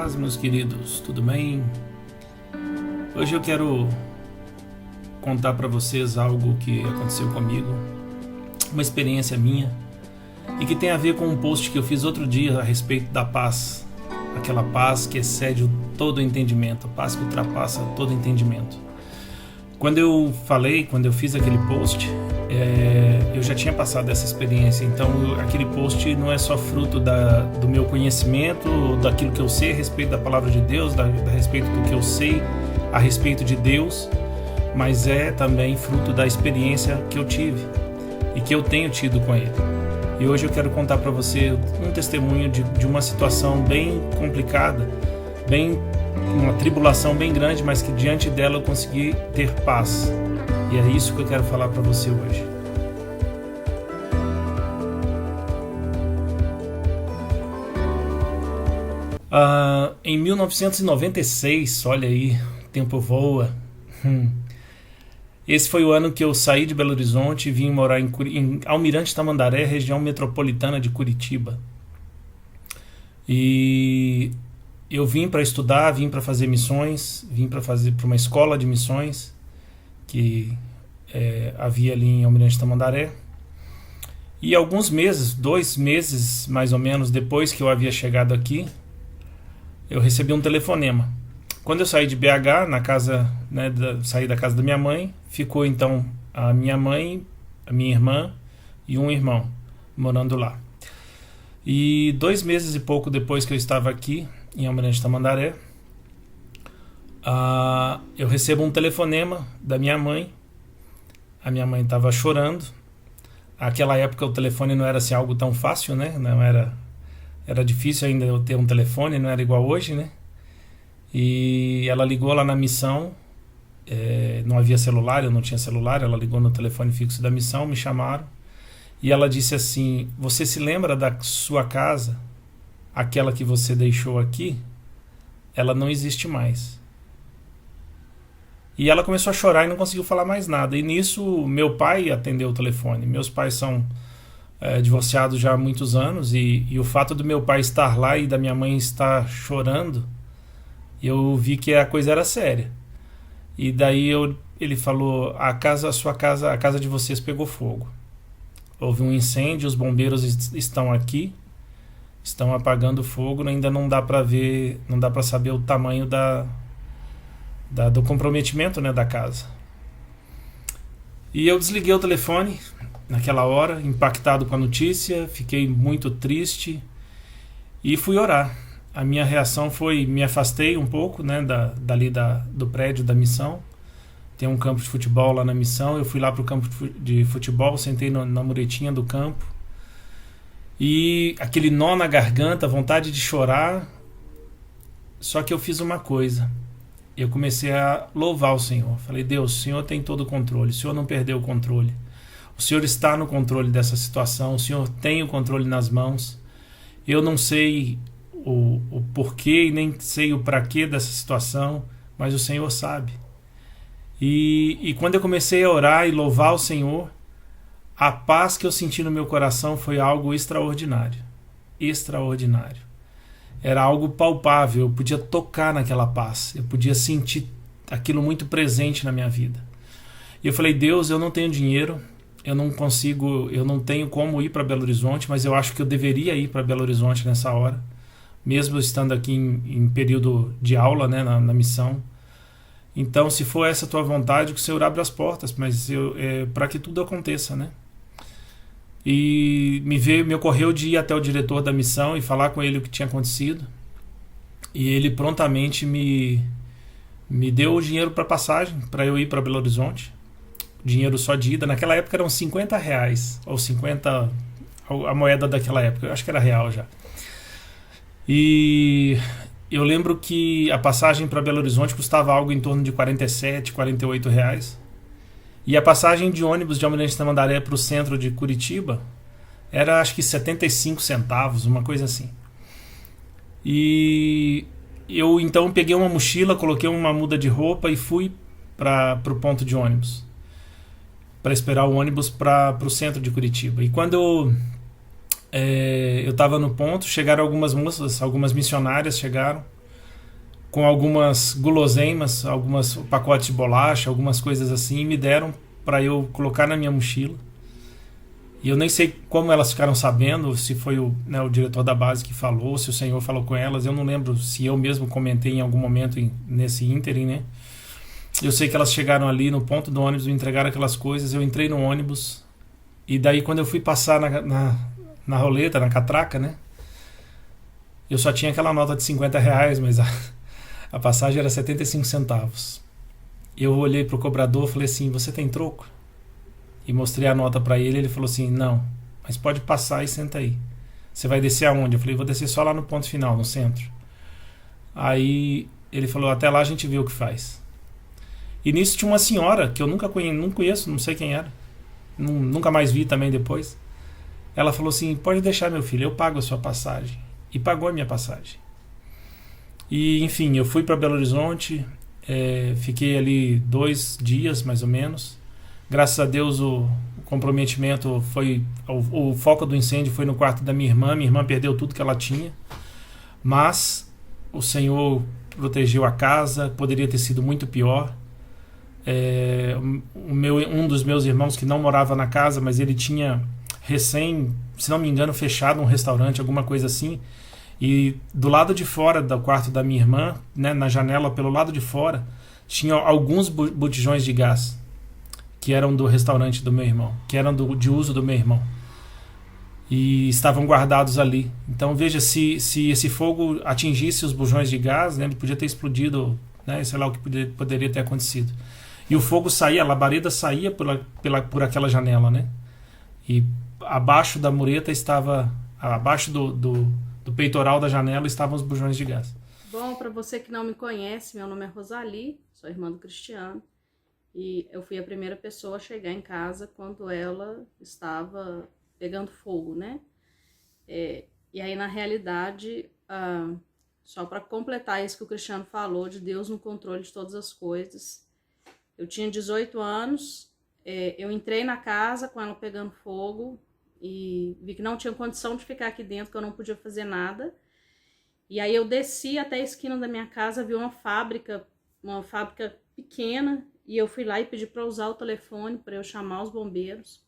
paz, meus queridos, tudo bem? Hoje eu quero contar para vocês algo que aconteceu comigo, uma experiência minha, e que tem a ver com um post que eu fiz outro dia a respeito da paz, aquela paz que excede todo o entendimento, a paz que ultrapassa todo o entendimento. Quando eu fiz aquele post, eu já tinha passado essa experiência, então aquele post não é só fruto do meu conhecimento, daquilo que eu sei a respeito da palavra de Deus, a respeito do que eu sei a respeito de Deus, mas é também fruto da experiência que eu tive e que eu tenho tido com Ele. E hoje eu quero contar para você um testemunho de uma situação bem complicada, uma tribulação bem grande, mas que diante dela eu consegui ter paz. E é isso que eu quero falar para você hoje. Em 1996, olha aí, o tempo voa. Esse foi o ano que eu saí de Belo Horizonte e vim morar em Almirante Tamandaré, região metropolitana de Curitiba. E eu vim para estudar, vim para fazer missões, vim para uma escola de missões que havia ali em Almirante Tamandaré. E alguns meses, 2 meses mais ou menos depois que eu havia chegado aqui, eu recebi um telefonema. Quando eu saí de BH, saí da casa da minha mãe, ficou então a minha mãe, a minha irmã e um irmão morando lá. E 2 meses e pouco depois que eu estava aqui, em Almirante Tamandaré, eu recebo um telefonema da minha mãe. A minha mãe estava chorando. Naquela época o telefone não era assim algo tão fácil, né? Não era difícil ainda eu ter um telefone, não era igual hoje, né? E ela ligou lá na missão, não havia celular, eu não tinha celular, ela ligou no telefone fixo da missão, me chamaram, e ela disse assim: você se lembra da sua casa? Aquela que você deixou aqui, ela não existe mais. E ela começou a chorar e não conseguiu falar mais nada. E nisso, meu pai atendeu o telefone. Meus pais são divorciados já há muitos anos, e o fato do meu pai estar lá e da minha mãe estar chorando, eu vi que a coisa era séria. E daí ele falou: a casa de vocês pegou fogo. Houve um incêndio, os bombeiros estão aqui, estão apagando o fogo, ainda não dá para ver, não dá para saber o tamanho do comprometimento, né, da casa. E eu desliguei o telefone naquela hora, impactado com a notícia, fiquei muito triste e fui orar. A minha reação foi, me afastei um pouco, né, do prédio da missão. Tem um campo de futebol lá na missão, eu fui lá para o campo de futebol, sentei na muretinha do campo, e aquele nó na garganta, vontade de chorar. Só que eu fiz uma coisa, eu comecei a louvar o Senhor. Falei: Deus, o Senhor tem todo o controle, o Senhor não perdeu o controle, o Senhor está no controle dessa situação, o Senhor tem o controle nas mãos. Eu não sei o porquê e nem sei o para quê dessa situação, mas o Senhor sabe. E quando eu comecei a orar e louvar o Senhor, a paz que eu senti no meu coração foi algo extraordinário. Extraordinário. Era algo palpável, eu podia tocar naquela paz, eu podia sentir aquilo muito presente na minha vida. E eu falei: Deus, eu não tenho dinheiro, eu não tenho como ir para Belo Horizonte, mas eu acho que eu deveria ir para Belo Horizonte nessa hora, mesmo estando aqui em período de aula, né, na missão. Então, se for essa a tua vontade, que o Senhor abra as portas, mas para que tudo aconteça, né? E me ocorreu de ir até o diretor da missão e falar com ele o que tinha acontecido. E ele prontamente me deu o dinheiro para passagem, para eu ir para Belo Horizonte. Dinheiro só de ida. Naquela época eram R$50, ou 50, a moeda daquela época, eu acho que era real já. E eu lembro que a passagem para Belo Horizonte custava algo em torno de R$47, R$48. E a passagem de ônibus de Almirante Tamandaré para o centro de Curitiba era, acho que 75 centavos, uma coisa assim. E eu então peguei uma mochila, coloquei uma muda de roupa e fui para o ponto de ônibus, para esperar o ônibus para o centro de Curitiba. E quando eu estava no ponto, chegaram algumas moças, algumas missionárias chegaram, com algumas guloseimas, algumas pacotes de bolacha, algumas coisas assim, e me deram para eu colocar na minha mochila. E eu nem sei como elas ficaram sabendo, se foi o diretor da base que falou, se o senhor falou com elas. Eu não lembro se eu mesmo comentei em algum momento nesse ínterim, né? Eu sei que elas chegaram ali no ponto do ônibus, me entregaram aquelas coisas, eu entrei no ônibus, e daí quando eu fui passar na roleta, na catraca, né? Eu só tinha aquela nota de R$ 50, mas a passagem era 75 centavos. Eu olhei pro cobrador e falei assim, você tem troco? E mostrei a nota para ele, ele falou assim, não, mas pode passar e senta aí. Você vai descer aonde? Eu falei, vou descer só lá no ponto final, no centro. Aí ele falou, até lá a gente vê o que faz. E nisso tinha uma senhora, que eu não conheço, não sei quem era. Nunca mais vi também depois. Ela falou assim, pode deixar meu filho, eu pago a sua passagem. E pagou a minha passagem. E enfim, eu fui para Belo Horizonte, fiquei ali 2 dias mais ou menos. Graças a Deus o comprometimento foi... O foco do incêndio foi no quarto da minha irmã. Minha irmã perdeu tudo que ela tinha. Mas o Senhor protegeu a casa. Poderia ter sido muito pior. Um dos meus irmãos que não morava na casa, mas ele tinha recém, se não me engano, fechado um restaurante, alguma coisa assim. E do lado de fora do quarto da minha irmã, né, na janela pelo lado de fora, tinha alguns botijões de gás que eram do restaurante do meu irmão, que eram de uso do meu irmão. E estavam guardados ali. Então veja, se esse fogo atingisse os bujões de gás, né, ele podia ter explodido, né, sei lá o que poderia ter acontecido. E o fogo saía, a labareda saía por aquela janela, né? E abaixo da mureta estava, abaixo do peitoral da janela estavam os bujões de gás. Bom, para você que não me conhece, meu nome é Rosali, sou irmã do Cristiano. E eu fui a primeira pessoa a chegar em casa quando ela estava pegando fogo, né? E aí, na realidade, só para completar isso que o Cristiano falou, de Deus no controle de todas as coisas, eu tinha 18 anos, eu entrei na casa com ela pegando fogo e vi que não tinha condição de ficar aqui dentro, que eu não podia fazer nada. E aí eu desci até a esquina da minha casa, vi uma fábrica pequena, e eu fui lá e pedi para usar o telefone para eu chamar os bombeiros.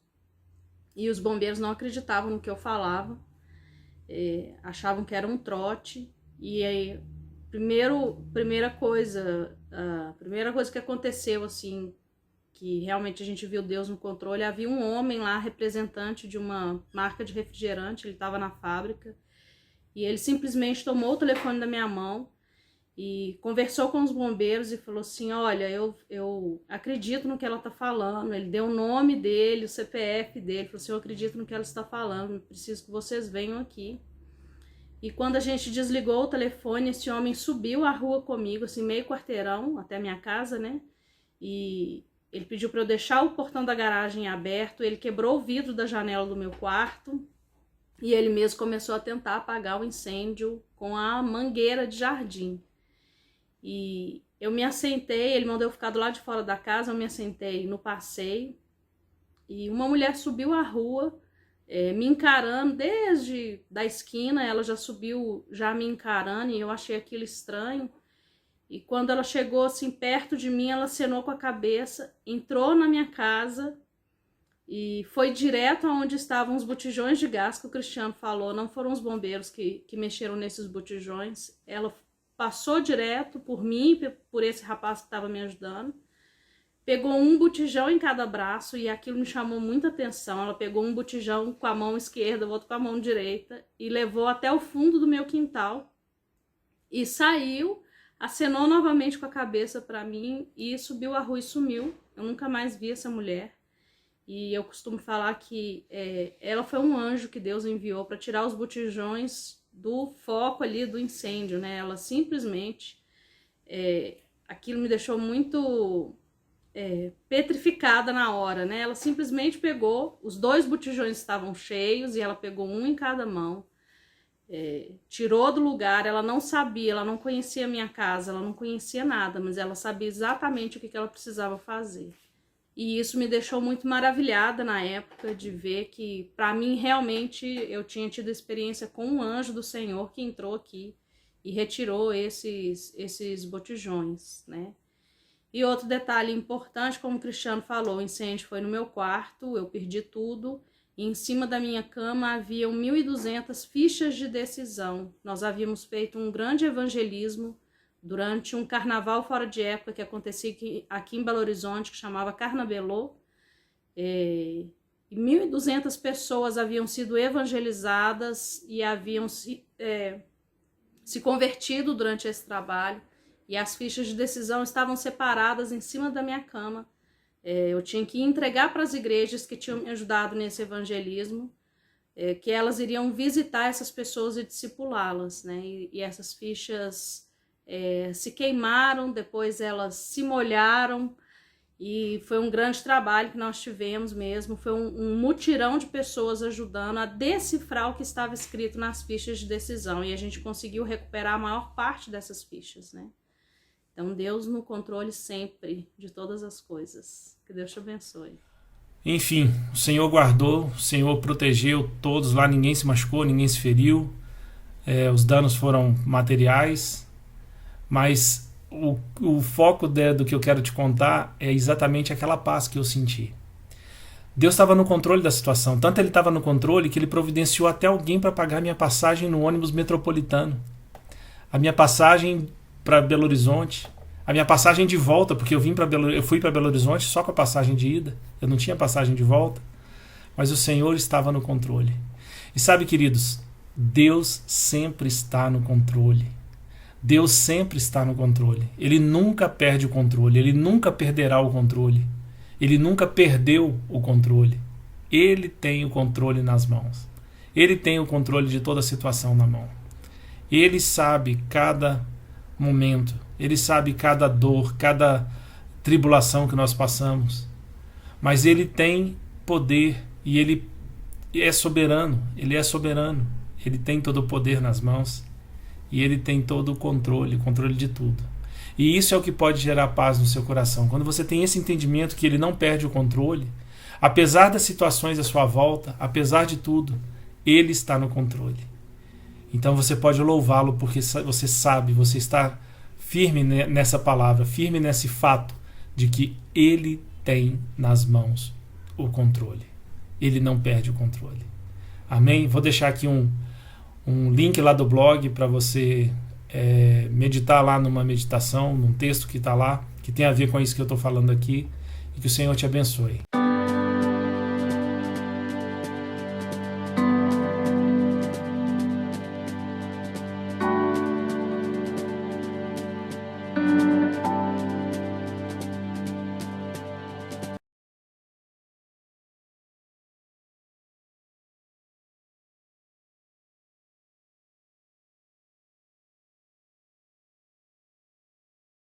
E os bombeiros não acreditavam no que eu falava, achavam que era um trote. E aí, a primeira coisa que aconteceu, assim, que realmente a gente viu Deus no controle, havia um homem lá, representante de uma marca de refrigerante, ele estava na fábrica, e ele simplesmente tomou o telefone da minha mão e conversou com os bombeiros e falou assim, olha, eu acredito no que ela está falando. Ele deu o nome dele, o CPF dele, falou assim, eu acredito no que ela está falando, preciso que vocês venham aqui. E quando a gente desligou o telefone, esse homem subiu a rua comigo, assim, meio quarteirão até a minha casa, né? E ele pediu para eu deixar o portão da garagem aberto, ele quebrou o vidro da janela do meu quarto e ele mesmo começou a tentar apagar o incêndio com a mangueira de jardim. E eu me assentei, ele mandou eu ficar do lado de fora da casa, eu me assentei no passeio e uma mulher subiu a rua, me encarando desde da esquina, ela já subiu já me encarando e eu achei aquilo estranho. E quando ela chegou assim perto de mim, ela acenou com a cabeça, entrou na minha casa e foi direto aonde estavam os botijões de gás que o Cristiano falou. Não foram os bombeiros que mexeram nesses botijões, ela passou direto por mim, por esse rapaz que estava me ajudando, pegou um botijão em cada braço e aquilo me chamou muita atenção. Ela pegou um botijão com a mão esquerda, o outro com a mão direita e levou até o fundo do meu quintal e saiu, acenou novamente com a cabeça para mim e subiu a rua e sumiu. Eu nunca mais vi essa mulher. E eu costumo falar que ela foi um anjo que Deus enviou para tirar os botijões do foco ali do incêndio, né? Ela simplesmente, aquilo me deixou muito petrificada na hora, né? Ela simplesmente pegou, os 2 botijões estavam cheios e ela pegou um em cada mão, tirou do lugar. Ela não sabia, ela não conhecia a minha casa, ela não conhecia nada, mas ela sabia exatamente o que ela precisava fazer. E isso me deixou muito maravilhada na época de ver que, para mim, realmente, eu tinha tido experiência com um anjo do Senhor que entrou aqui e retirou esses botijões, né? E outro detalhe importante, como o Cristiano falou, o incêndio foi no meu quarto, eu perdi tudo, e em cima da minha cama haviam 1.200 fichas de decisão. Nós havíamos feito um grande evangelismo durante um carnaval fora de época que acontecia aqui em Belo Horizonte, que chamava Carnabelô. E 1.200 pessoas haviam sido evangelizadas e haviam se convertido durante esse trabalho. E as fichas de decisão estavam separadas em cima da minha cama. Eu tinha que entregar para as igrejas que tinham me ajudado nesse evangelismo, que elas iriam visitar essas pessoas e discipulá-las, né? E essas fichas se queimaram, depois elas se molharam, e foi um grande trabalho que nós tivemos mesmo. Foi um mutirão de pessoas ajudando a decifrar o que estava escrito nas fichas de decisão, e a gente conseguiu recuperar a maior parte dessas fichas, né? Então, Deus no controle sempre de todas as coisas. Que Deus te abençoe. Enfim, o Senhor guardou, o Senhor protegeu todos lá, ninguém se machucou, ninguém se feriu, os danos foram materiais, mas o foco do que eu quero te contar é exatamente aquela paz que eu senti. Deus estava no controle da situação, tanto ele estava no controle que ele providenciou até alguém para pagar minha passagem no ônibus metropolitano, a minha passagem para Belo Horizonte, a minha passagem de volta, porque eu fui para Belo Horizonte só com a passagem de ida, eu não tinha passagem de volta, mas o Senhor estava no controle. E sabe, queridos, Deus sempre está no controle. Deus sempre está no controle. Ele nunca perde o controle, ele nunca perderá o controle. Ele nunca perdeu o controle. Ele tem o controle nas mãos. Ele tem o controle de toda a situação na mão. Ele sabe cada momento, ele sabe cada dor, cada tribulação que nós passamos, mas ele tem poder e ele é soberano, ele tem todo o poder nas mãos e ele tem todo o controle de tudo. E isso é o que pode gerar paz no seu coração. Quando você tem esse entendimento que ele não perde o controle, apesar das situações à sua volta, apesar de tudo, ele está no controle. Então você pode louvá-lo porque você sabe, você está firme nessa palavra, firme nesse fato de que ele tem nas mãos o controle. Ele não perde o controle. Amém? Vou deixar aqui um link lá do blog para você meditar lá numa meditação, num texto que está lá, que tem a ver com isso que eu estou falando aqui, e que o Senhor te abençoe.